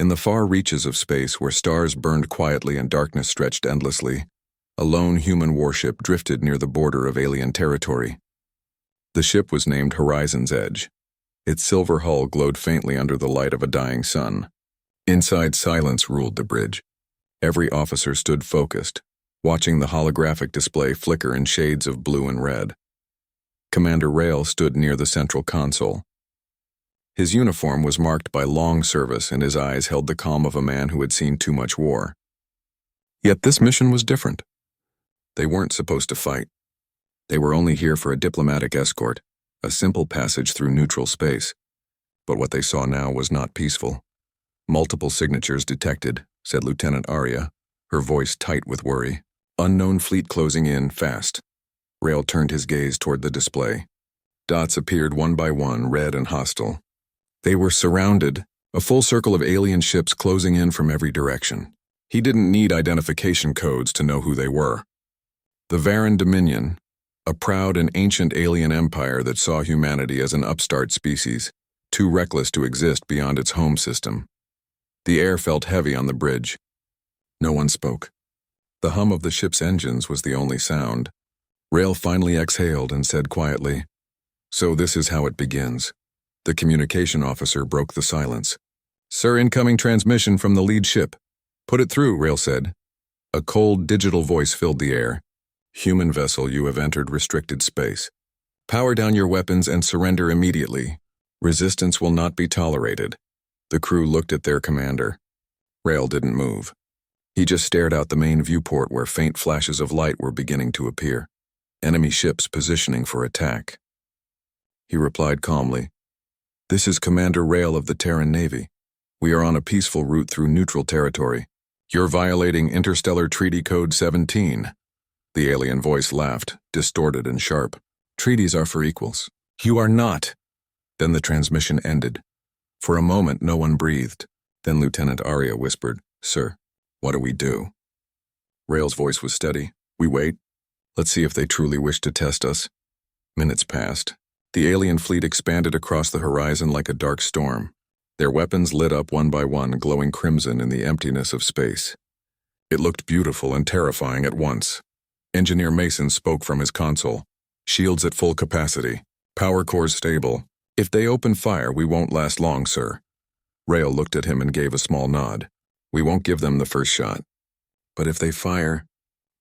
In the far reaches of space, where stars burned quietly and darkness stretched endlessly, a lone human warship drifted near the border of alien territory. The ship was named Horizon's Edge. Its silver hull glowed faintly under the light of a dying sun. Inside, silence ruled the bridge. Every officer stood focused, watching the holographic display flicker in shades of blue and red. Commander Rail stood near the central console. His uniform was marked by long service, and his eyes held the calm of a man who had seen too much war. Yet this mission was different. They weren't supposed to fight. They were only here for a diplomatic escort, a simple passage through neutral space. But what they saw now was not peaceful. "Multiple signatures detected," said Lieutenant Arya, her voice tight with worry. "Unknown fleet closing in, fast." Rail turned his gaze toward the display. Dots appeared one by one, red and hostile. They were surrounded, a full circle of alien ships closing in from every direction. He didn't need identification codes to know who they were. The Varan Dominion, a proud and ancient alien empire that saw humanity as an upstart species, too reckless to exist beyond its home system. The air felt heavy on the bridge. No one spoke. The hum of the ship's engines was the only sound. Rail finally exhaled and said quietly, "So this is how it begins." The communication officer broke the silence. "Sir, incoming transmission from the lead ship." "Put it through," Rail said. A cold, digital voice filled the air. "Human vessel, you have entered restricted space. Power down your weapons and surrender immediately. Resistance will not be tolerated." The crew looked at their commander. Rail didn't move. He just stared out the main viewport where faint flashes of light were beginning to appear. Enemy ships positioning for attack. He replied calmly, "This is Commander Rail of the Terran Navy. We are on a peaceful route through neutral territory. You're violating Interstellar Treaty Code 17. The alien voice laughed, distorted and sharp. "Treaties are for equals." "You are not." Then the transmission ended. For a moment, no one breathed. Then Lieutenant Arya whispered, "Sir, what do we do?" Rail's voice was steady. "We wait. Let's see if they truly wish to test us." Minutes passed. The alien fleet expanded across the horizon like a dark storm. Their weapons lit up one by one, glowing crimson in the emptiness of space. It looked beautiful and terrifying at once. Engineer Mason spoke from his console. "Shields at full capacity. Power cores stable. If they open fire, we won't last long, sir." Rail looked at him and gave a small nod. "We won't give them the first shot. But if they fire,"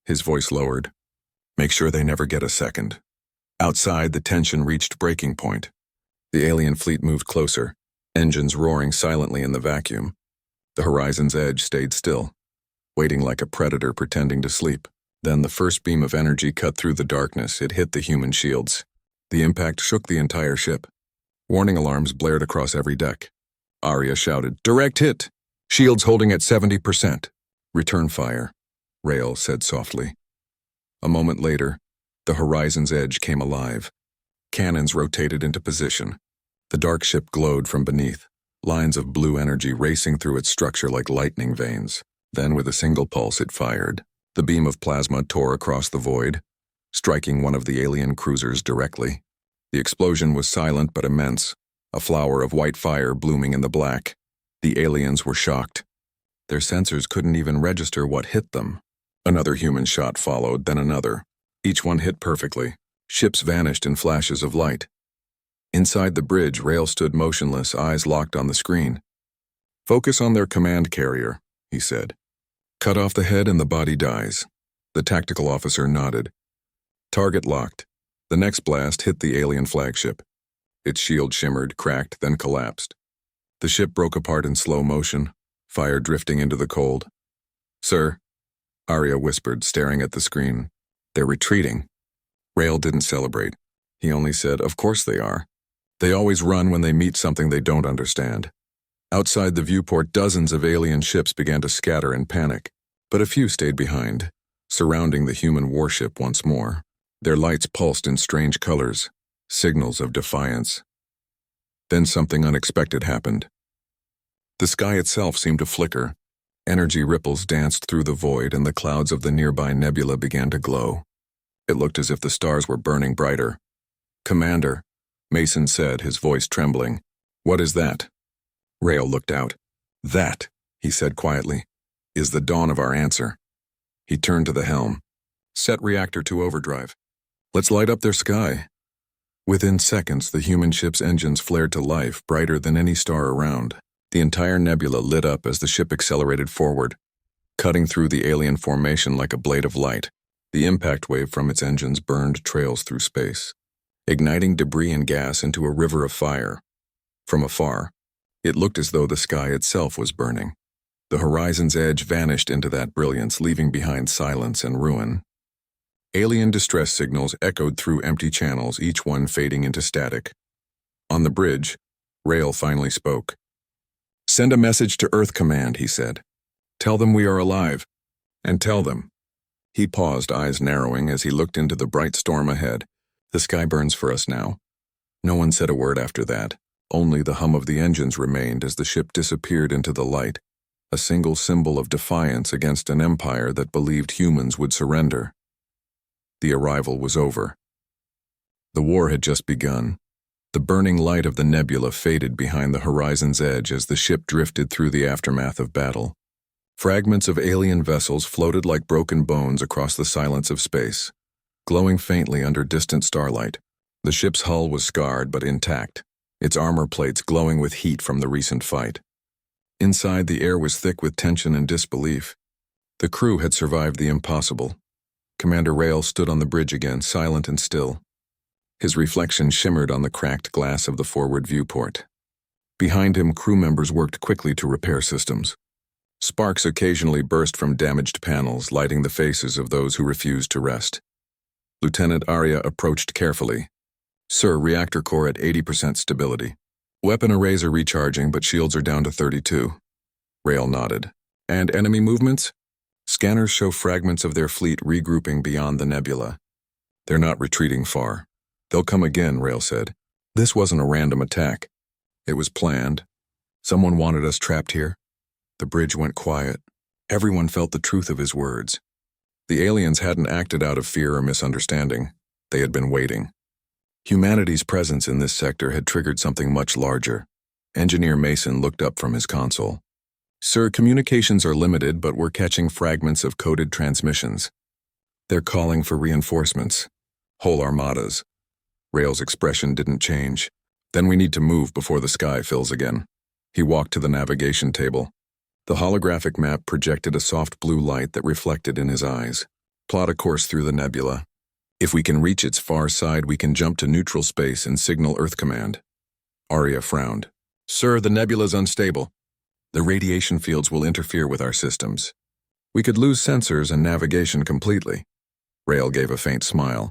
his voice lowered, "make sure they never get a second." Outside, the tension reached breaking point. The alien fleet moved closer, engines roaring silently in the vacuum. The Horizon's Edge stayed still, waiting like a predator pretending to sleep. Then the first beam of energy cut through the darkness. It hit the human shields. The impact shook the entire ship. Warning alarms blared across every deck. Arya shouted, "Direct hit! Shields holding at 70%. Return fire," Rail said softly. A moment later, the Horizon's Edge came alive. Cannons rotated into position. The dark ship glowed from beneath, lines of blue energy racing through its structure like lightning veins. Then, with a single pulse, it fired. The beam of plasma tore across the void, striking one of the alien cruisers directly. The explosion was silent but immense, a flower of white fire blooming in the black. The aliens were shocked. Their sensors couldn't even register what hit them. Another human shot followed, then another. Each one hit perfectly. Ships vanished in flashes of light. Inside the bridge, Rail stood motionless, eyes locked on the screen. "Focus on their command carrier," he said. "Cut off the head and the body dies." The tactical officer nodded. Target locked. The next blast hit the alien flagship. Its shield shimmered, cracked, then collapsed. The ship broke apart in slow motion, fire drifting into the cold. "Sir," Arya whispered, staring at the screen. "They're retreating." Rail didn't celebrate. He only said, "Of course they are. They always run when they meet something they don't understand." Outside the viewport, dozens of alien ships began to scatter in panic, but a few stayed behind, surrounding the human warship once more. Their lights pulsed in strange colors, signals of defiance. Then something unexpected happened. The sky itself seemed to flicker. Energy ripples danced through the void, and the clouds of the nearby nebula began to glow. It looked as if the stars were burning brighter. "Commander," Mason said, his voice trembling. "What is that?" Rail looked out. That, he said quietly, is the dawn of our answer. He turned to the helm. Set reactor to overdrive. Let's light up their sky. Within seconds, the human ship's engines flared to life, brighter than any star around. The entire nebula lit up as the ship accelerated forward, cutting through the alien formation like a blade of light. The impact wave from its engines burned trails through space, igniting debris and gas into a river of fire. From afar, it looked as though the sky itself was burning. The horizon's edge vanished into that brilliance, leaving behind silence and ruin. Alien distress signals echoed through empty channels, each one fading into static. On the bridge, Rael finally spoke. "Send a message to Earth Command," he said. "Tell them we are alive. And tell them." He paused, eyes narrowing as he looked into the bright storm ahead. "The sky burns for us now." No one said a word after that. Only the hum of the engines remained as the ship disappeared into the light, a single symbol of defiance against an empire that believed humans would surrender. The arrival was over. The war had just begun. The burning light of the nebula faded behind the horizon's edge as the ship drifted through the aftermath of battle. Fragments of alien vessels floated like broken bones across the silence of space, glowing faintly under distant starlight. The ship's hull was scarred but intact, its armor plates glowing with heat from the recent fight. Inside, the air was thick with tension and disbelief. The crew had survived the impossible. Commander Rael stood on the bridge again, silent and still. His reflection shimmered on the cracked glass of the forward viewport. Behind him, crew members worked quickly to repair systems. Sparks occasionally burst from damaged panels, lighting the faces of those who refused to rest. Lieutenant Arya approached carefully. "Sir, reactor core at 80% stability. Weapon arrays are recharging, but shields are down to 32. Rael nodded. "And enemy movements?" "Scanners show fragments of their fleet regrouping beyond the nebula. They're not retreating far. They'll come again," Rael said. "This wasn't a random attack. It was planned. Someone wanted us trapped here." The bridge went quiet. Everyone felt the truth of his words. The aliens hadn't acted out of fear or misunderstanding. They had been waiting. Humanity's presence in this sector had triggered something much larger. Engineer Mason looked up from his console. "Sir, communications are limited, but we're catching fragments of coded transmissions. They're calling for reinforcements. Whole armadas." Rael's expression didn't change. "Then we need to move before the sky fills again." He walked to the navigation table. The holographic map projected a soft blue light that reflected in his eyes. "Plot a course through the nebula. If we can reach its far side, we can jump to neutral space and signal Earth Command." Arya frowned. "Sir, the nebula's unstable. The radiation fields will interfere with our systems. We could lose sensors and navigation completely." Rael gave a faint smile.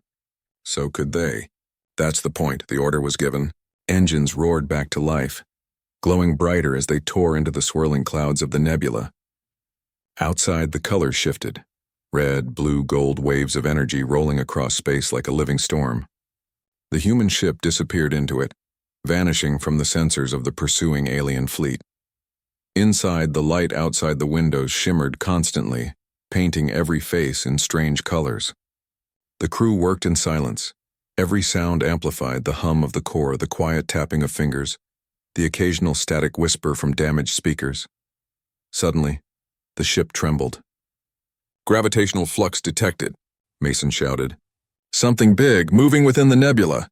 "So could they. That's the point." The order was given. Engines roared back to life, glowing brighter as they tore into the swirling clouds of the nebula. Outside, the colors shifted. Red, blue, gold waves of energy rolling across space like a living storm. The human ship disappeared into it, vanishing from the sensors of the pursuing alien fleet. Inside, the light outside the windows shimmered constantly, painting every face in strange colors. The crew worked in silence. Every sound amplified: the hum of the core, the quiet tapping of fingers, the occasional static whisper from damaged speakers. Suddenly, the ship trembled. "Gravitational flux detected," Mason shouted. "Something big, moving within the nebula."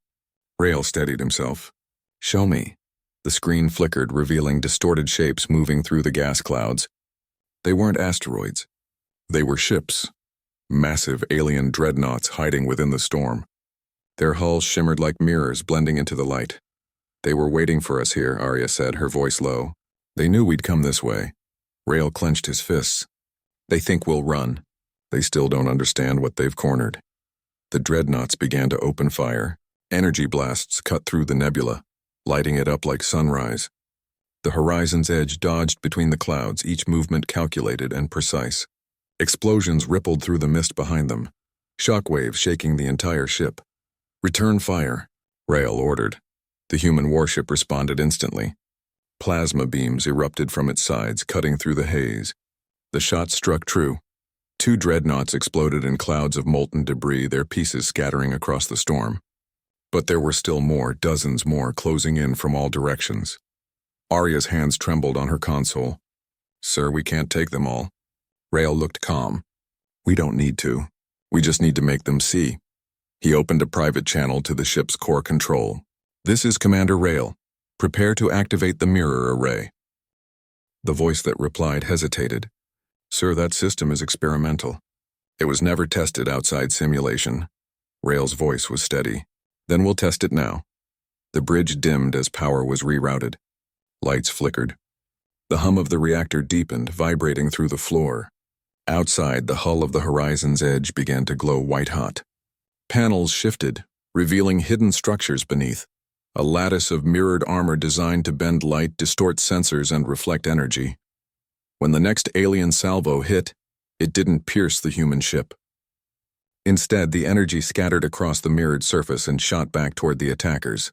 Rael steadied himself. "Show me." The screen flickered, revealing distorted shapes moving through the gas clouds. They weren't asteroids. They were ships. Massive alien dreadnoughts hiding within the storm. Their hulls shimmered like mirrors, blending into the light. "They were waiting for us here," Arya said, her voice low. "They knew we'd come this way." Rael clenched his fists. "They think we'll run. They still don't understand what they've cornered." The dreadnoughts began to open fire. Energy blasts cut through the nebula, lighting it up like sunrise. The horizon's edge dodged between the clouds, each movement calculated and precise. Explosions rippled through the mist behind them, shockwaves shaking the entire ship. "Return fire," Rael ordered. The human warship responded instantly. Plasma beams erupted from its sides, cutting through the haze. The shot struck true. 2 dreadnoughts exploded in clouds of molten debris, their pieces scattering across the storm. But there were still more, dozens more, closing in from all directions. Arya's hands trembled on her console. Sir, we can't take them all. Rail looked calm. We don't need to. We just need to make them see. He opened a private channel to the ship's core control. This is Commander Rail. Prepare to activate the mirror array. The voice that replied hesitated. Sir, that system is experimental. It was never tested outside simulation. Rail's voice was steady. Then we'll test it now. The bridge dimmed as power was rerouted. Lights flickered. The hum of the reactor deepened, vibrating through the floor. Outside, the hull of the Horizon's Edge began to glow white-hot. Panels shifted, revealing hidden structures beneath. A lattice of mirrored armor designed to bend light, distort sensors, and reflect energy. When the next alien salvo hit, it didn't pierce the human ship. Instead, the energy scattered across the mirrored surface and shot back toward the attackers.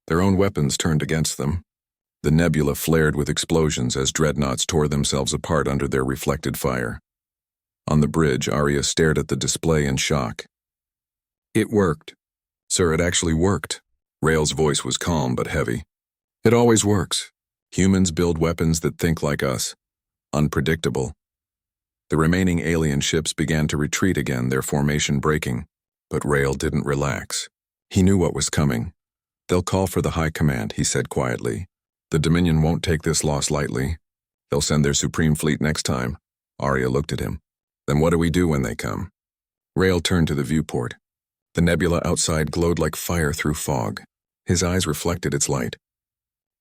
Their own weapons turned against them. The nebula flared with explosions as dreadnoughts tore themselves apart under their reflected fire. On the bridge, Arya stared at the display in shock. It worked. Sir, it actually worked. Rail's voice was calm but heavy. It always works. Humans build weapons that think like us. Unpredictable. The remaining alien ships began to retreat again, their formation breaking. But Rail didn't relax. He knew what was coming. They'll call for the High Command, he said quietly. The Dominion won't take this loss lightly. They'll send their Supreme Fleet next time. Arya looked at him. Then what do we do when they come? Rail turned to the viewport. The nebula outside glowed like fire through fog. His eyes reflected its light.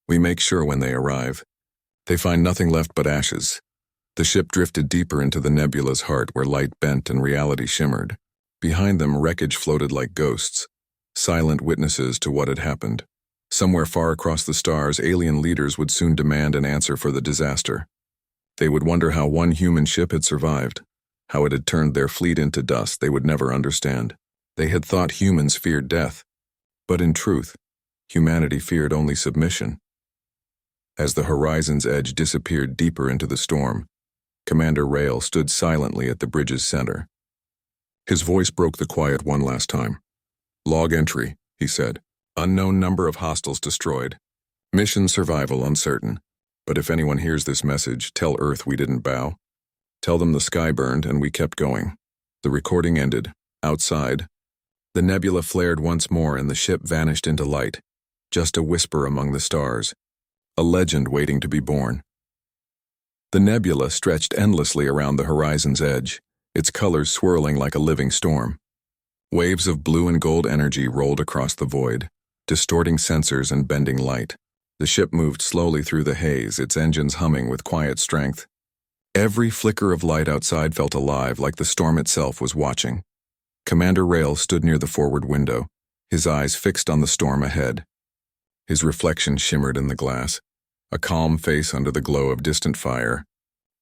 We make sure when they arrive. They find nothing left but ashes. The ship drifted deeper into the nebula's heart where light bent and reality shimmered. Behind them, wreckage floated like ghosts, silent witnesses to what had happened. Somewhere far across the stars, alien leaders would soon demand an answer for the disaster. They would wonder how one human ship had survived, how it had turned their fleet into dust they would never understand. They had thought humans feared death, but in truth, humanity feared only submission. As the Horizon's Edge disappeared deeper into the storm, Commander Rail stood silently at the bridge's center. His voice broke the quiet one last time. Log entry, he said. Unknown number of hostiles destroyed. Mission survival uncertain. But if anyone hears this message, tell Earth we didn't bow. Tell them the sky burned and we kept going. The recording ended. Outside, the nebula flared once more and the ship vanished into light. Just a whisper among the stars. A legend waiting to be born. The nebula stretched endlessly around the Horizon's Edge, its colors swirling like a living storm. Waves of blue and gold energy rolled across the void, distorting sensors and bending light. The ship moved slowly through the haze, its engines humming with quiet strength. Every flicker of light outside felt alive, like the storm itself was watching. Commander Rail stood near the forward window, his eyes fixed on the storm ahead. His reflection shimmered in the glass, a calm face under the glow of distant fire.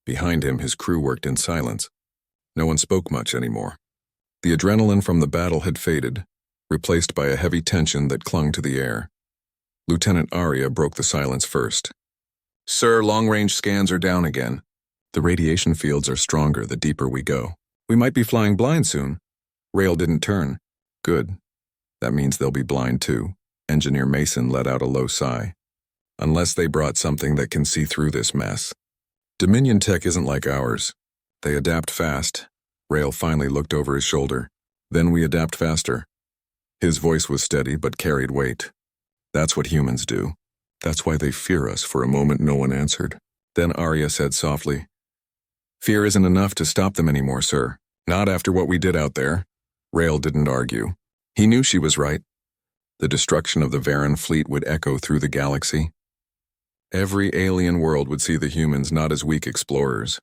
Behind him, his crew worked in silence. No one spoke much anymore. The adrenaline from the battle had faded, replaced by a heavy tension that clung to the air. Lieutenant Arya broke the silence first. Sir, long-range scans are down again. The radiation fields are stronger the deeper we go. We might be flying blind soon. Rail didn't turn. Good. That means they'll be blind too. Engineer Mason let out a low sigh. Unless they brought something that can see through this mess. Dominion tech isn't like ours. They adapt fast. Rail finally looked over his shoulder. Then we adapt faster. His voice was steady but carried weight. That's what humans do. That's why they fear us. For a moment no one answered. Then Arya said softly, Fear isn't enough to stop them anymore, sir. Not after what we did out there. Rail didn't argue. He knew she was right. The destruction of the Varan fleet would echo through the galaxy. Every alien world would see the humans not as weak explorers,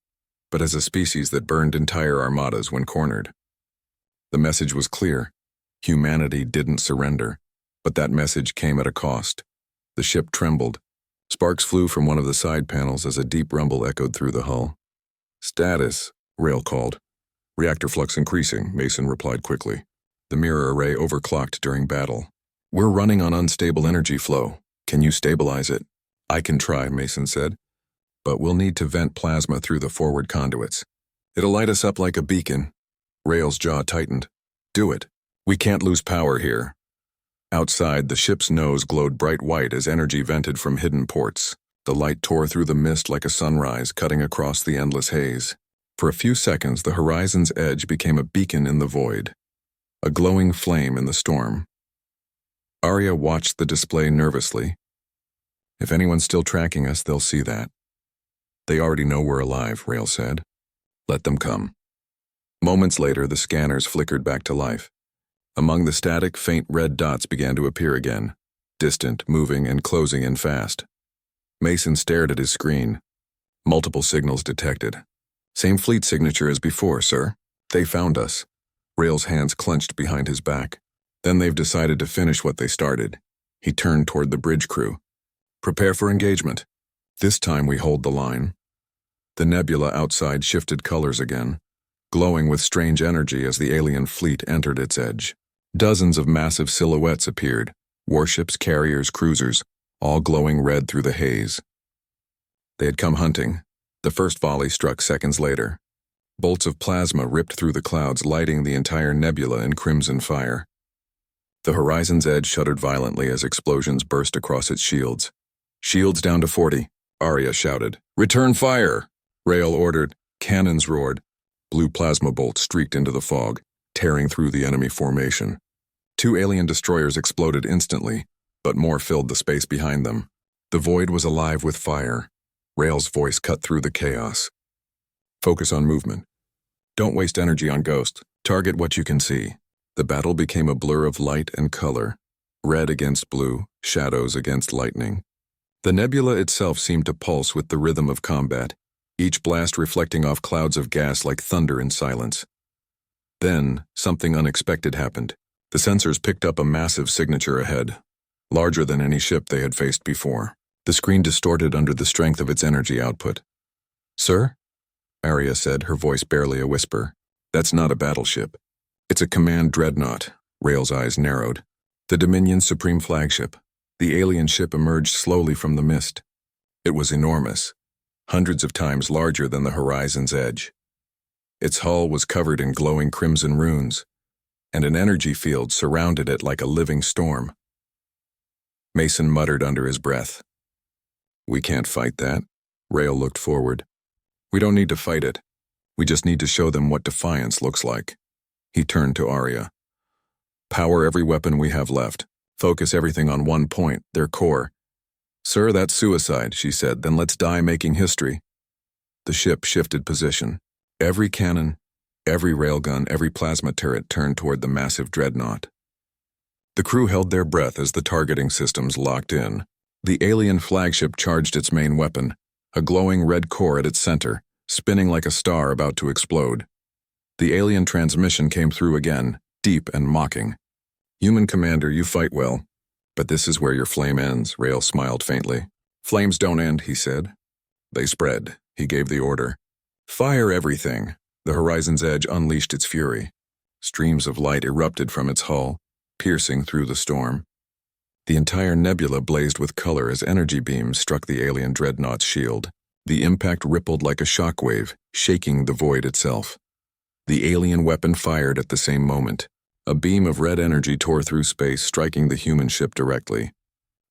but as a species that burned entire armadas when cornered. The message was clear. Humanity didn't surrender, but that message came at a cost. The ship trembled. Sparks flew from one of the side panels as a deep rumble echoed through the hull. Status, Rail called. Reactor flux increasing, Mason replied quickly. The mirror array overclocked during battle. We're running on unstable energy flow. Can you stabilize it? I can try, Mason said. But we'll need to vent plasma through the forward conduits. It'll light us up like a beacon. Rail's jaw tightened. Do it. We can't lose power here. Outside, the ship's nose glowed bright white as energy vented from hidden ports. The light tore through the mist like a sunrise, cutting across the endless haze. For a few seconds, the horizon's edge became a beacon in the void, a glowing flame in the storm. Arya watched the display nervously. If anyone's still tracking us, they'll see that. They already know we're alive, Rael said. Let them come. Moments later, the scanners flickered back to life. Among the static, faint red dots began to appear again, distant, moving, and closing in fast. Mason stared at his screen. Multiple signals detected. Same fleet signature as before, sir. They found us. Rael's hands clenched behind his back. Then they've decided to finish what they started. He turned toward the bridge crew. Prepare for engagement. This time we hold the line. The nebula outside shifted colors again, glowing with strange energy as the alien fleet entered its edge. Dozens of massive silhouettes appeared, warships, carriers, cruisers, all glowing red through the haze. They had come hunting. The first volley struck seconds later. Bolts of plasma ripped through the clouds, lighting the entire nebula in crimson fire. The horizon's edge shuddered violently as explosions burst across its shields. Shields down to 40, Arya shouted. Return fire! Rael ordered. Cannons roared. Blue plasma bolts streaked into the fog, tearing through the enemy formation. 2 alien destroyers exploded instantly, but more filled the space behind them. The void was alive with fire. Rael's voice cut through the chaos. Focus on movement. Don't waste energy on ghosts. Target what you can see. The battle became a blur of light and color. Red against blue, shadows against lightning. The nebula itself seemed to pulse with the rhythm of combat, each blast reflecting off clouds of gas like thunder in silence. Then, something unexpected happened. The sensors picked up a massive signature ahead, larger than any ship they had faced before. The screen distorted under the strength of its energy output. Sir? Arya said, her voice barely a whisper. That's not a battleship. It's a command dreadnought. Rael's eyes narrowed. The Dominion's supreme flagship. The alien ship emerged slowly from the mist. It was enormous, hundreds of times larger than the horizon's edge. Its hull was covered in glowing crimson runes, and an energy field surrounded it like a living storm. Mason muttered under his breath. We can't fight that. Rael looked forward. We don't need to fight it. We just need to show them what Defiance looks like. He turned to Arya. Power every weapon we have left. Focus everything on one point, their core. Sir, that's suicide, she said. Then let's die making history. The ship shifted position. Every cannon, every railgun, every plasma turret turned toward the massive dreadnought. The crew held their breath as the targeting systems locked in. The alien flagship charged its main weapon, a glowing red core at its center, spinning like a star about to explode. The alien transmission came through again, deep and mocking. Human commander, you fight well, but this is where your flame ends, Rael smiled faintly. Flames don't end, he said. They spread, he gave the order. Fire everything. The horizon's edge unleashed its fury. Streams of light erupted from its hull, piercing through the storm. The entire nebula blazed with color as energy beams struck the alien dreadnought's shield. The impact rippled like a shockwave, shaking the void itself. The alien weapon fired at the same moment. A beam of red energy tore through space, striking the human ship directly.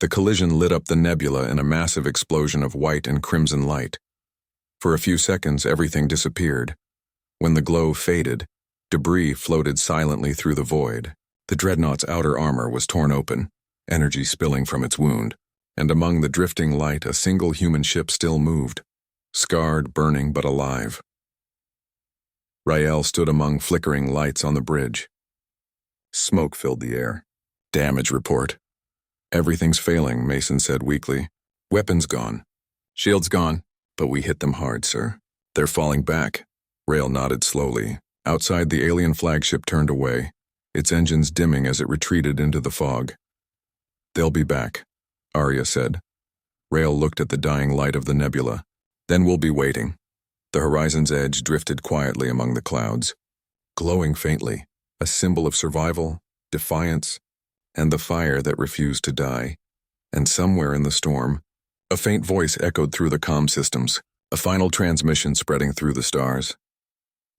The collision lit up the nebula in a massive explosion of white and crimson light. For a few seconds, everything disappeared. When the glow faded, debris floated silently through the void. The dreadnought's outer armor was torn open, energy spilling from its wound, and among the drifting light, a single human ship still moved, scarred, burning, but alive. Rael stood among flickering lights on the bridge. Smoke filled the air. Damage report. Everything's failing, Mason said weakly. Weapons gone. Shields gone. But we hit them hard, sir. They're falling back. Rael nodded slowly. Outside, the alien flagship turned away, its engines dimming as it retreated into the fog. They'll be back, Arya said. Rael looked at the dying light of the nebula. Then we'll be waiting. The horizon's edge drifted quietly among the clouds, glowing faintly, a symbol of survival, defiance, and the fire that refused to die. And somewhere in the storm, a faint voice echoed through the comm systems, a final transmission spreading through the stars.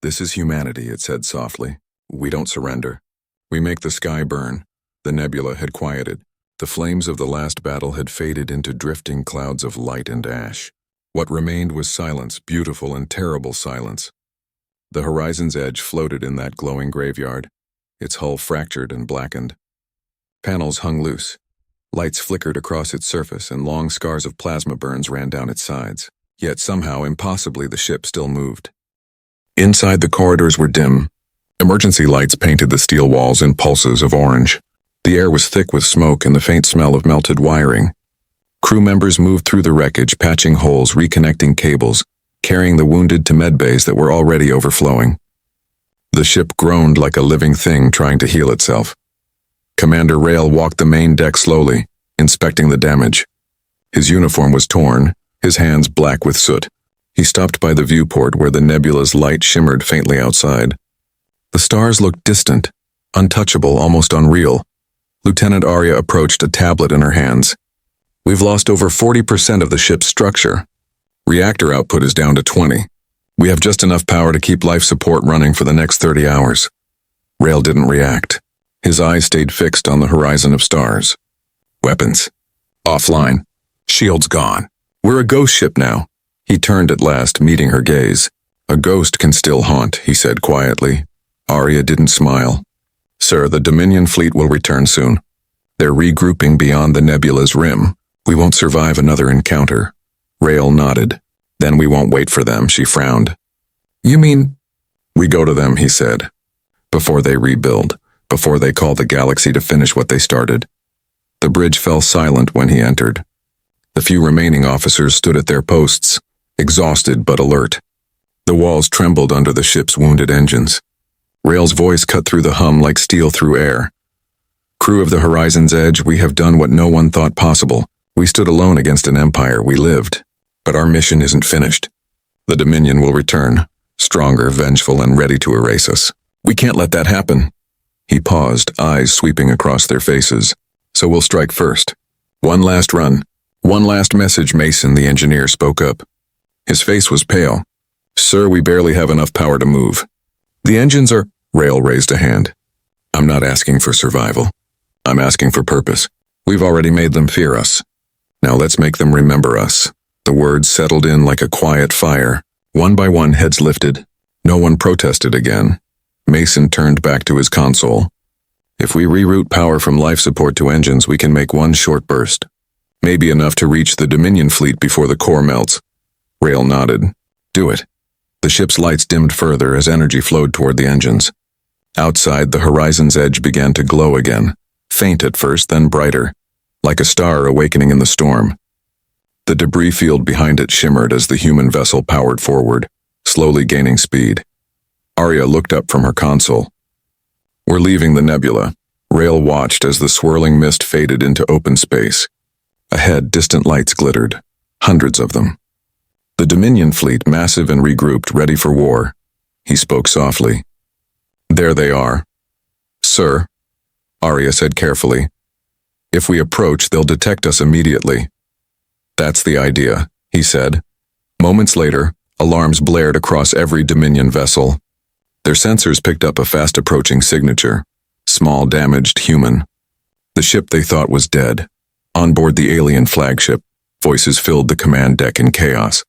This is humanity, it said softly. We don't surrender. We make the sky burn. The nebula had quieted. The flames of the last battle had faded into drifting clouds of light and ash. What remained was silence, beautiful and terrible silence. The horizon's edge floated in that glowing graveyard, its hull fractured and blackened. Panels hung loose. Lights flickered across its surface and long scars of plasma burns ran down its sides. Yet somehow, impossibly, the ship still moved. Inside, the corridors were dim. Emergency lights painted the steel walls in pulses of orange. The air was thick with smoke and the faint smell of melted wiring. Crew members moved through the wreckage, patching holes, reconnecting cables, carrying the wounded to medbays that were already overflowing. The ship groaned like a living thing trying to heal itself. Commander Rail walked the main deck slowly, inspecting the damage. His uniform was torn, his hands black with soot. He stopped by the viewport where the nebula's light shimmered faintly outside. The stars looked distant, untouchable, almost unreal. Lieutenant Arya approached, a tablet in her hands. "We've lost over 40% of the ship's structure. Reactor output is down to 20. We have just enough power to keep life support running for the next 30 hours. Rail didn't react. His eyes stayed fixed on the horizon of stars. Weapons. Offline. Shields gone. We're a ghost ship now. He turned at last, meeting her gaze. A ghost can still haunt, he said quietly. Arya didn't smile. Sir, the Dominion fleet will return soon. They're regrouping beyond the nebula's rim. We won't survive another encounter. Rail nodded. Then we won't wait for them, she frowned. You mean? We go to them, he said. Before they rebuild, before they call the galaxy to finish what they started. The bridge fell silent when he entered. The few remaining officers stood at their posts, exhausted but alert. The walls trembled under the ship's wounded engines. Rail's voice cut through the hum like steel through air. Crew of the Horizon's Edge, we have done what no one thought possible. We stood alone against an empire. We lived. But our mission isn't finished. The Dominion will return, stronger, vengeful, and ready to erase us. We can't let that happen. He paused, eyes sweeping across their faces. So we'll strike first. One last run. One last message, Mason, the engineer, spoke up. His face was pale. Sir, we barely have enough power to move. The engines are... Rail raised a hand. I'm not asking for survival. I'm asking for purpose. We've already made them fear us. Now let's make them remember us. The words settled in like a quiet fire. One by one, heads lifted. No one protested again. Mason turned back to his console. If we reroute power from life support to engines, we can make one short burst. Maybe enough to reach the Dominion fleet before the core melts. Rail nodded. Do it. The ship's lights dimmed further as energy flowed toward the engines. Outside, the horizon's edge began to glow again, faint at first, then brighter, like a star awakening in the storm. The debris field behind it shimmered as the human vessel powered forward, slowly gaining speed. Arya looked up from her console. We're leaving the nebula. Rail watched as the swirling mist faded into open space. Ahead, distant lights glittered, hundreds of them. The Dominion fleet, massive and regrouped, ready for war. He spoke softly. There they are. Sir, Arya said carefully. If we approach, they'll detect us immediately. That's the idea, he said. Moments later, alarms blared across every Dominion vessel. Their sensors picked up a fast-approaching signature. Small, damaged human. The ship they thought was dead. On board the alien flagship, voices filled the command deck in chaos.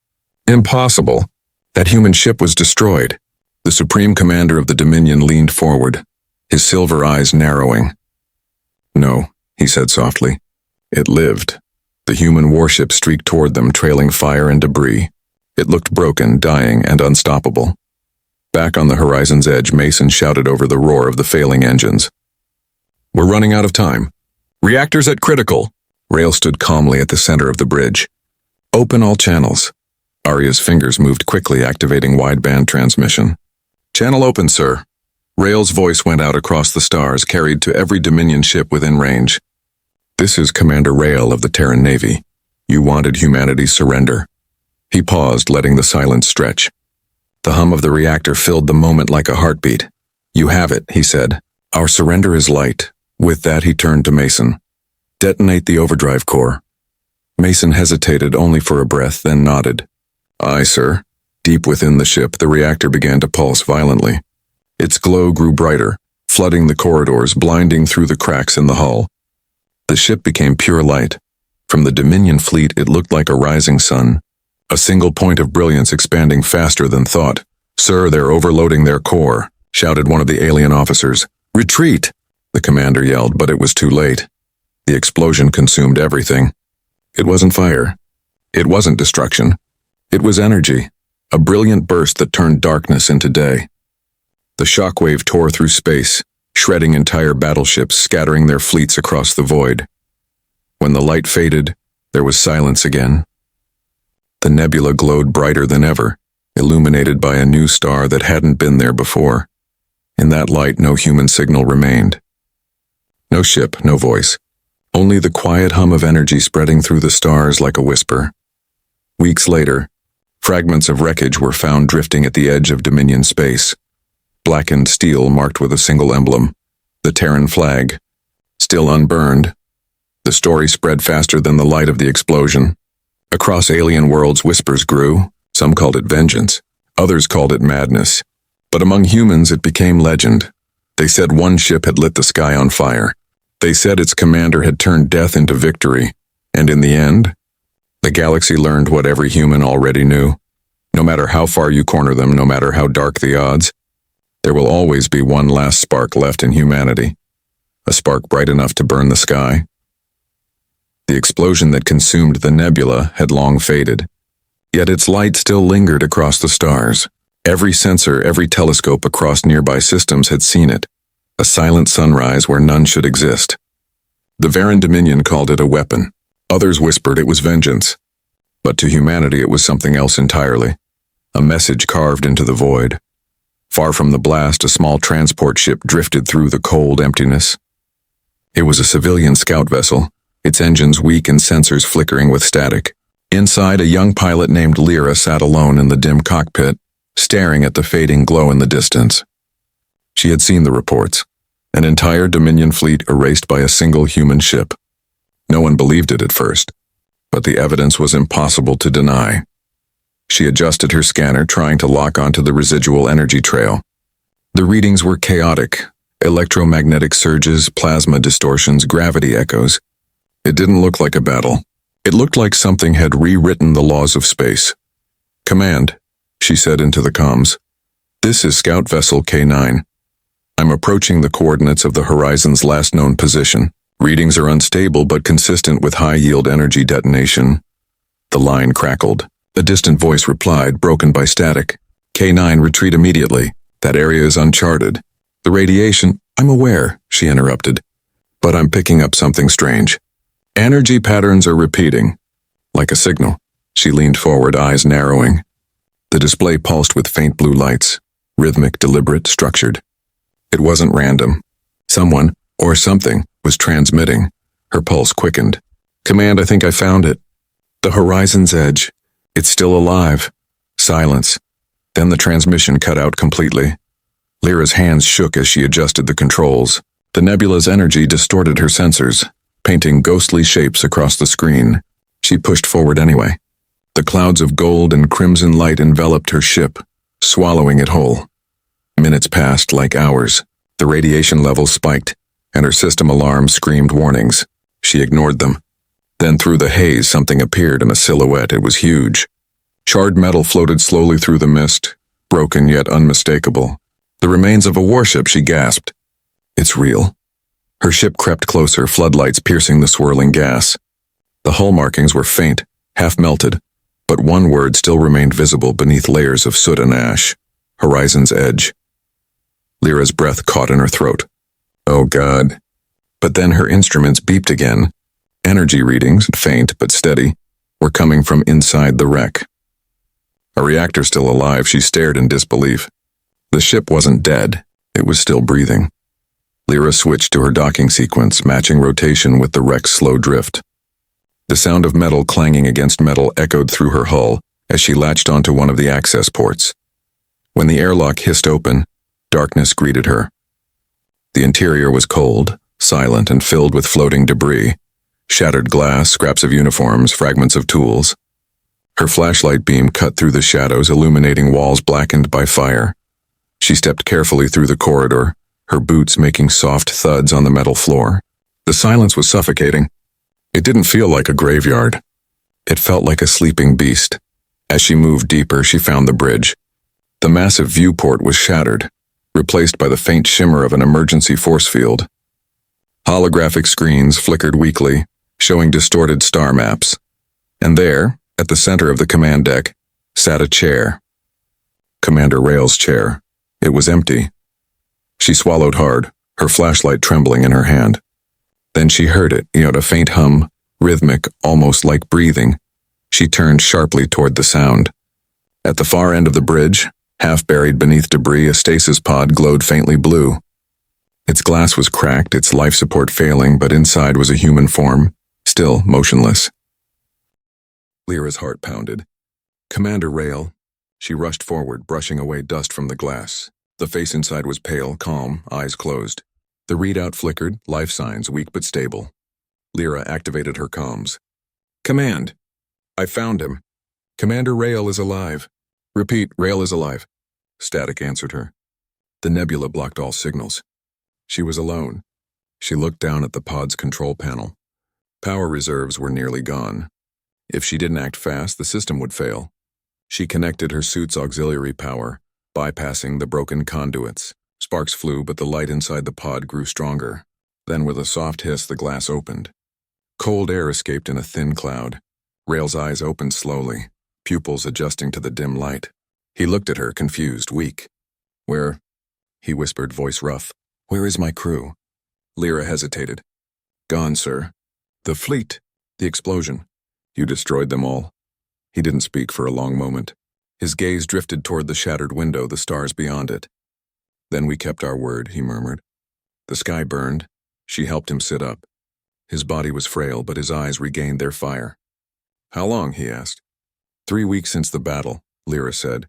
Impossible. That human ship was destroyed. The supreme commander of the Dominion leaned forward, his silver eyes narrowing. No, he said softly. It lived. The human warship streaked toward them, trailing fire and debris. It looked broken, dying, and unstoppable. Back on the horizon's edge, Mason shouted over the roar of the failing engines. We're running out of time. Reactors at critical. Rail stood calmly at the center of the bridge. Open all channels. Arya's fingers moved quickly, activating wideband transmission. Channel open, sir. Rail's voice went out across the stars, carried to every Dominion ship within range. This is Commander Rail of the Terran Navy. You wanted humanity's surrender. He paused, letting the silence stretch. The hum of the reactor filled the moment like a heartbeat. You have it, he said. Our surrender is light. With that, he turned to Mason. Detonate the overdrive core. Mason hesitated only for a breath, then nodded. Aye, sir. Deep within the ship, the reactor began to pulse violently. Its glow grew brighter, flooding the corridors, blinding through the cracks in the hull. The ship became pure light. From the Dominion fleet, it looked like a rising sun, a single point of brilliance expanding faster than thought. "Sir, they're overloading their core," shouted one of the alien officers. "Retreat!" the commander yelled, but it was too late. The explosion consumed everything. It wasn't fire. It wasn't destruction. It was energy, a brilliant burst that turned darkness into day. The shockwave tore through space, shredding entire battleships, scattering their fleets across the void. When the light faded, there was silence again. The nebula glowed brighter than ever, illuminated by a new star that hadn't been there before. In that light, no human signal remained. No ship, no voice. Only the quiet hum of energy spreading through the stars like a whisper. Weeks later, fragments of wreckage were found drifting at the edge of Dominion space. Blackened steel marked with a single emblem, the Terran flag. Still unburned, the story spread faster than the light of the explosion. Across alien worlds, whispers grew. Some called it vengeance, others called it madness. But among humans, it became legend. They said one ship had lit the sky on fire. They said its commander had turned death into victory. And in the end, the galaxy learned what every human already knew. No matter how far you corner them, no matter how dark the odds, there will always be one last spark left in humanity. A spark bright enough to burn the sky. The explosion that consumed the nebula had long faded. Yet its light still lingered across the stars. Every sensor, every telescope across nearby systems had seen it. A silent sunrise where none should exist. The Varan Dominion called it a weapon. Others whispered it was vengeance. But to humanity it was something else entirely. A message carved into the void. Far from the blast, a small transport ship drifted through the cold emptiness. It was a civilian scout vessel, its engines weak and sensors flickering with static. Inside, a young pilot named Lyra sat alone in the dim cockpit, staring at the fading glow in the distance. She had seen the reports. An entire Dominion fleet erased by a single human ship. No one believed it at first, but the evidence was impossible to deny. She adjusted her scanner, trying to lock onto the residual energy trail. The readings were chaotic. Electromagnetic surges, plasma distortions, gravity echoes. It didn't look like a battle. It looked like something had rewritten the laws of space. "Command," she said into the comms. "This is Scout Vessel K9. I'm approaching the coordinates of the horizon's last known position. Readings are unstable but consistent with high-yield energy detonation." The line crackled. A distant voice replied, broken by static. "K9, retreat immediately. That area is uncharted. The radiation—" "I'm aware," she interrupted. "But I'm picking up something strange. Energy patterns are repeating." Like a signal. She leaned forward, eyes narrowing. The display pulsed with faint blue lights. Rhythmic, deliberate, structured. It wasn't random. Someone, or something, was transmitting. Her pulse quickened. "Command, I think I found it. The horizon's edge. It's still alive." Silence. Then the transmission cut out completely. Lyra's hands shook as she adjusted the controls. The nebula's energy distorted her sensors, painting ghostly shapes across the screen. She pushed forward anyway. The clouds of gold and crimson light enveloped her ship, swallowing it whole. Minutes passed like hours. The radiation levels spiked, and her system alarm screamed warnings. She ignored them. Then through the haze something appeared in a silhouette. It was huge. Charred metal floated slowly through the mist, broken yet unmistakable. "The remains of a warship," she gasped. "It's real." Her ship crept closer, floodlights piercing the swirling gas. The hull markings were faint, half-melted, but one word still remained visible beneath layers of soot and ash. Horizon's edge. Lyra's breath caught in her throat. Oh God. But then her instruments beeped again. Energy readings, faint but steady, were coming from inside the wreck. A reactor still alive, she stared in disbelief. The ship wasn't dead, it was still breathing. Lyra switched to her docking sequence, matching rotation with the wreck's slow drift. The sound of metal clanging against metal echoed through her hull as she latched onto one of the access ports. When the airlock hissed open, darkness greeted her. The interior was cold, silent, and filled with floating debris. Shattered glass, scraps of uniforms, fragments of tools. Her flashlight beam cut through the shadows, illuminating walls blackened by fire. She stepped carefully through the corridor, her boots making soft thuds on the metal floor. The silence was suffocating. It didn't feel like a graveyard. It felt like a sleeping beast. As she moved deeper, she found the bridge. The massive viewport was shattered, replaced by the faint shimmer of an emergency force field. Holographic screens flickered weakly, showing distorted star maps. And there, at the center of the command deck, sat a chair. Commander Rail's chair. It was empty. She swallowed hard, her flashlight trembling in her hand. Then she heard it, a faint hum, rhythmic, almost like breathing. She turned sharply toward the sound. At the far end of the bridge, half buried beneath debris, a stasis pod glowed faintly blue. Its glass was cracked, its life support failing, but inside was a human form, still motionless. Lyra's heart pounded. Commander Rail. She rushed forward, brushing away dust from the glass. The face inside was pale, calm, eyes closed. The readout flickered, life signs weak but stable. Lyra activated her comms. Command. I found him. Commander Rail is alive. Repeat, Rail is alive. Static answered her. The nebula blocked all signals. She was alone. She looked down at the pod's control panel. Power reserves were nearly gone. If she didn't act fast, the system would fail. She connected her suit's auxiliary power, bypassing the broken conduits. Sparks flew, but the light inside the pod grew stronger. Then with a soft hiss, the glass opened. Cold air escaped in a thin cloud. Rail's eyes opened slowly, pupils adjusting to the dim light. He looked at her, confused, weak. Where? He whispered, voice rough. Where is my crew? Lyra hesitated. Gone, sir. The fleet. The explosion. You destroyed them all. He didn't speak for a long moment. His gaze drifted toward the shattered window, the stars beyond it. Then we kept our word, he murmured. The sky burned. She helped him sit up. His body was frail, but his eyes regained their fire. How long? He asked. 3 weeks since the battle, Lyra said.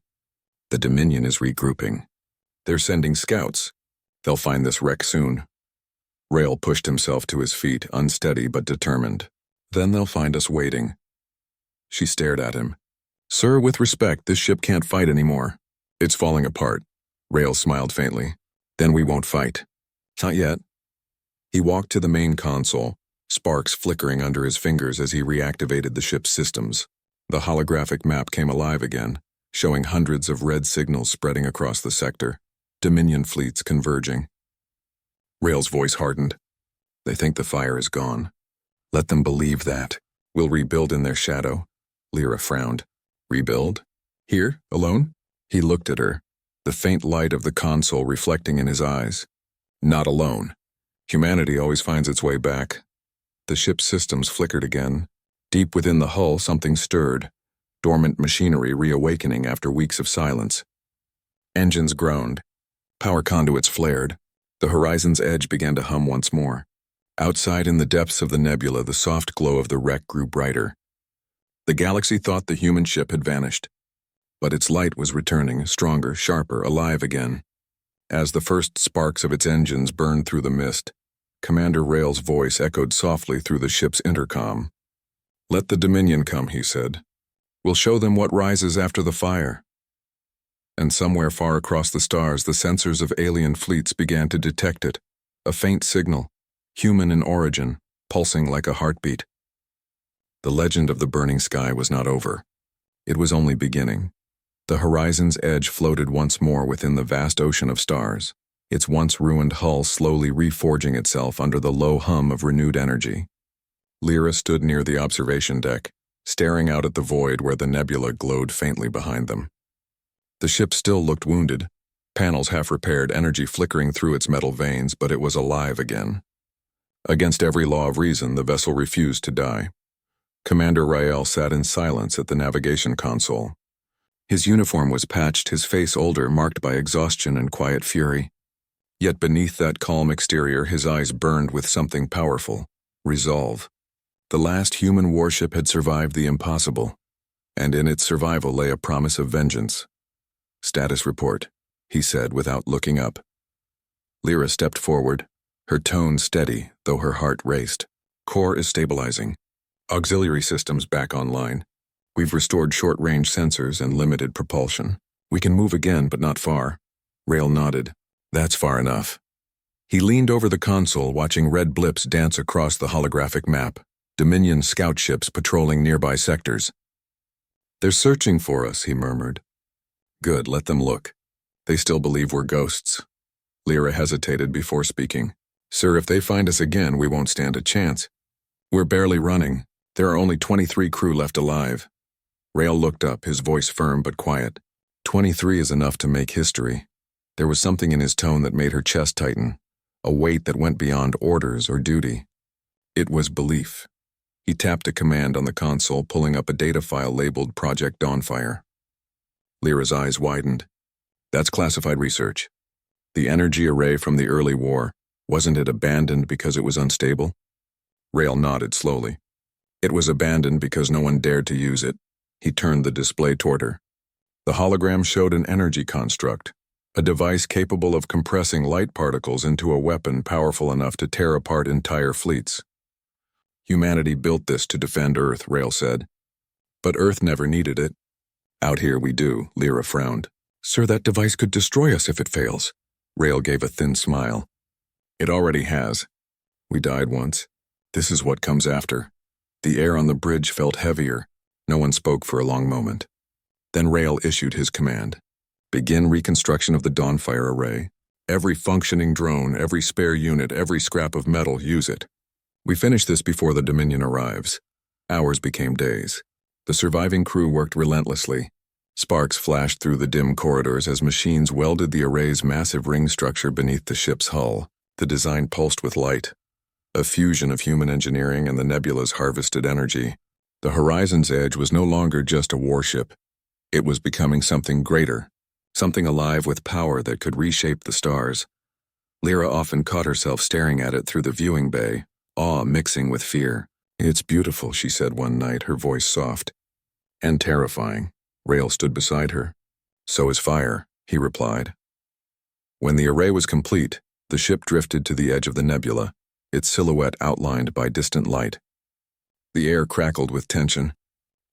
The Dominion is regrouping. They're sending scouts. They'll find this wreck soon. Rail pushed himself to his feet, unsteady but determined. Then they'll find us waiting. She stared at him. Sir, with respect, this ship can't fight anymore. It's falling apart. Rail smiled faintly. Then we won't fight. Not yet. He walked to the main console, sparks flickering under his fingers as he reactivated the ship's systems. The holographic map came alive again, showing hundreds of red signals spreading across the sector. Dominion fleets converging. Rail's voice hardened. They think the fire is gone. Let them believe that. We'll rebuild in their shadow. Lyra frowned. Rebuild? Here, alone? He looked at her, the faint light of the console reflecting in his eyes. Not alone. Humanity always finds its way back. The ship's systems flickered again. Deep within the hull, something stirred. Dormant machinery reawakening after weeks of silence. Engines groaned. Power conduits flared. The horizon's edge began to hum once more. Outside in the depths of the nebula, the soft glow of the wreck grew brighter. The galaxy thought the human ship had vanished. But its light was returning, stronger, sharper, alive again. As the first sparks of its engines burned through the mist, Commander Rail's voice echoed softly through the ship's intercom. Let the Dominion come, he said. We'll show them what rises after the fire. And somewhere far across the stars, the sensors of alien fleets began to detect it. A faint signal, human in origin, pulsing like a heartbeat. The legend of the burning sky was not over. It was only beginning. The horizon's edge floated once more within the vast ocean of stars, its once ruined hull slowly reforging itself under the low hum of renewed energy. Lyra stood near the observation deck, staring out at the void where the nebula glowed faintly behind them. The ship still looked wounded, panels half repaired, energy flickering through its metal veins, but it was alive again. Against every law of reason, the vessel refused to die. Commander Rael sat in silence at the navigation console. His uniform was patched, his face older, marked by exhaustion and quiet fury. Yet beneath that calm exterior, his eyes burned with something powerful, resolve. The last human warship had survived the impossible, and in its survival lay a promise of vengeance. Status report, he said without looking up. Lyra stepped forward, her tone steady, though her heart raced. Core is stabilizing. Auxiliary systems back online. We've restored short-range sensors and limited propulsion. We can move again, but not far. Rail nodded. That's far enough. He leaned over the console, watching red blips dance across the holographic map, Dominion scout ships patrolling nearby sectors. "They're searching for us," he murmured. "Good, let them look. They still believe we're ghosts." Lyra hesitated before speaking. "Sir, if they find us again, we won't stand a chance. We're barely running. There are only 23 crew left alive." Rail looked up, his voice firm but quiet. 23 is enough to make history. There was something in his tone that made her chest tighten, a weight that went beyond orders or duty. It was belief. He tapped a command on the console, pulling up a data file labeled Project Dawnfire. Lyra's eyes widened. "That's classified research. The energy array from the early war, wasn't it abandoned because it was unstable?" Rail nodded slowly. "It was abandoned because no one dared to use it." He turned the display toward her. The hologram showed an energy construct, a device capable of compressing light particles into a weapon powerful enough to tear apart entire fleets. "Humanity built this to defend Earth," Rail said. "But Earth never needed it." "Out here we do," Lyra frowned. "Sir, that device could destroy us if it fails." Rail gave a thin smile. "It already has. We died once. This is what comes after." The air on the bridge felt heavier. No one spoke for a long moment. Then Rail issued his command. "Begin reconstruction of the Dawnfire array. Every functioning drone, every spare unit, every scrap of metal, use it. We finish this before the Dominion arrives." Hours became days. The surviving crew worked relentlessly. Sparks flashed through the dim corridors as machines welded the array's massive ring structure beneath the ship's hull. The design pulsed with light, a fusion of human engineering and the nebula's harvested energy. The Horizon's Edge was no longer just a warship. It was becoming something greater, something alive with power that could reshape the stars. Lyra often caught herself staring at it through the viewing bay, awe mixing with fear. "It's beautiful," she said one night, her voice soft. "And terrifying." Rail stood beside her. "So is fire," he replied. When the array was complete, the ship drifted to the edge of the nebula, its silhouette outlined by distant light. The air crackled with tension.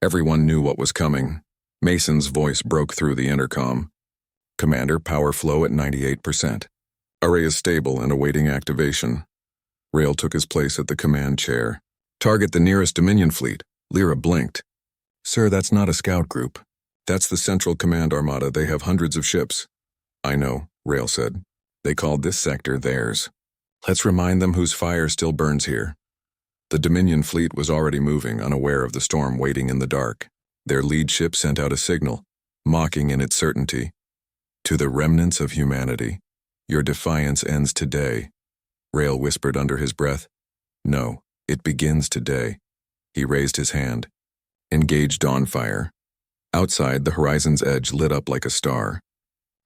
Everyone knew what was coming. Mason's voice broke through the intercom. "Commander, power flow at 98%. Array is stable and awaiting activation." Rail took his place at the command chair. "Target the nearest Dominion fleet." Lyra blinked. "Sir, that's not a scout group. That's the Central Command Armada. They have hundreds of ships." "I know," Rail said. "They called this sector theirs. Let's remind them whose fire still burns here." The Dominion fleet was already moving, unaware of the storm waiting in the dark. Their lead ship sent out a signal, mocking in its certainty. "To the remnants of humanity, your defiance ends today." Rail whispered under his breath. "No, it begins today." He raised his hand. "Engage Dawnfire." Outside, the Horizon's Edge lit up like a star.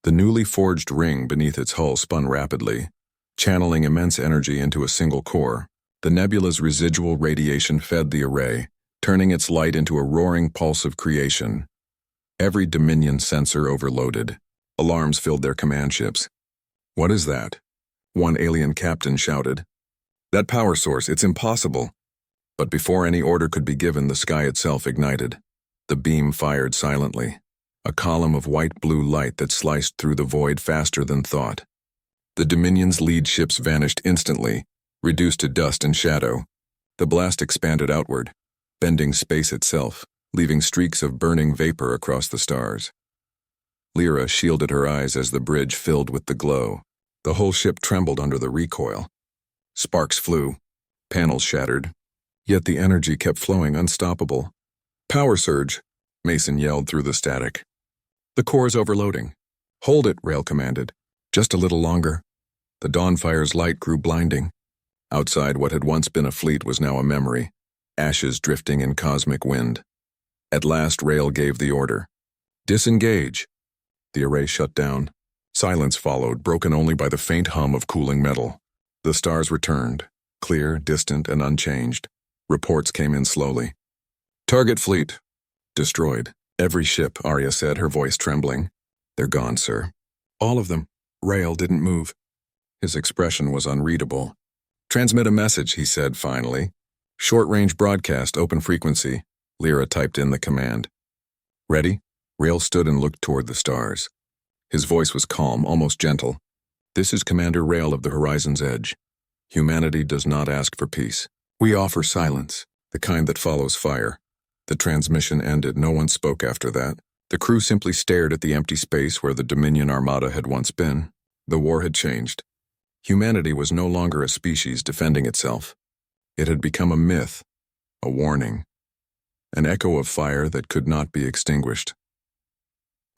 The newly forged ring beneath its hull spun rapidly, channeling immense energy into a single core. The nebula's residual radiation fed the array, turning its light into a roaring pulse of creation. Every Dominion sensor overloaded. Alarms filled their command ships. "What is that?" one alien captain shouted. "That power source, it's impossible." But before any order could be given, the sky itself ignited. The beam fired silently, a column of white-blue light that sliced through the void faster than thought. The Dominion's lead ships vanished instantly, reduced to dust and shadow. The blast expanded outward, bending space itself, leaving streaks of burning vapor across the stars. Lyra shielded her eyes as the bridge filled with the glow. The whole ship trembled under the recoil. Sparks flew, panels shattered, yet the energy kept flowing unstoppable. "Power surge," Mason yelled through the static. "The core's overloading." "Hold it," Rail commanded. "Just a little longer." The Dawnfire's light grew blinding. Outside, what had once been a fleet was now a memory, ashes drifting in cosmic wind. At last, Rail gave the order. "Disengage." The array shut down. Silence followed, broken only by the faint hum of cooling metal. The stars returned, clear, distant, and unchanged. Reports came in slowly. "Target fleet. Destroyed. Every ship," Arya said, her voice trembling. "They're gone, sir." "All of them." Rail didn't move. His expression was unreadable. "Transmit a message," he said finally. "Short-range broadcast, open frequency." Lyra typed in the command. "Ready?" Rail stood and looked toward the stars. His voice was calm, almost gentle. This is Commander Rail of the Horizon's Edge. Humanity does not ask for peace. We offer silence, the kind that follows fire. The transmission ended. No one spoke after that. The crew simply stared at the empty space where the Dominion armada had once been. The war had changed. Humanity was no longer a species defending itself. It had become a myth, a warning, an echo of fire that could not be extinguished.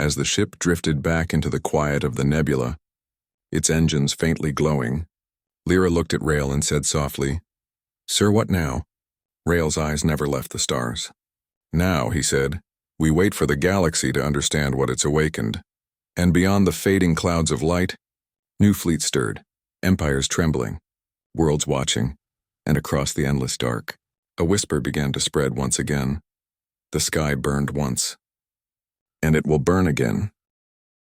As the ship drifted back into the quiet of the nebula, its engines faintly glowing, Lyra looked at Rail and said softly, "Sir, what now?" Rail's eyes never left the stars. "Now," he said, "we wait for the galaxy to understand what it's awakened. And beyond the fading clouds of light, new fleets stirred, empires trembling, worlds watching, and across the endless dark, a whisper began to spread once again. The sky burned once, and it will burn again.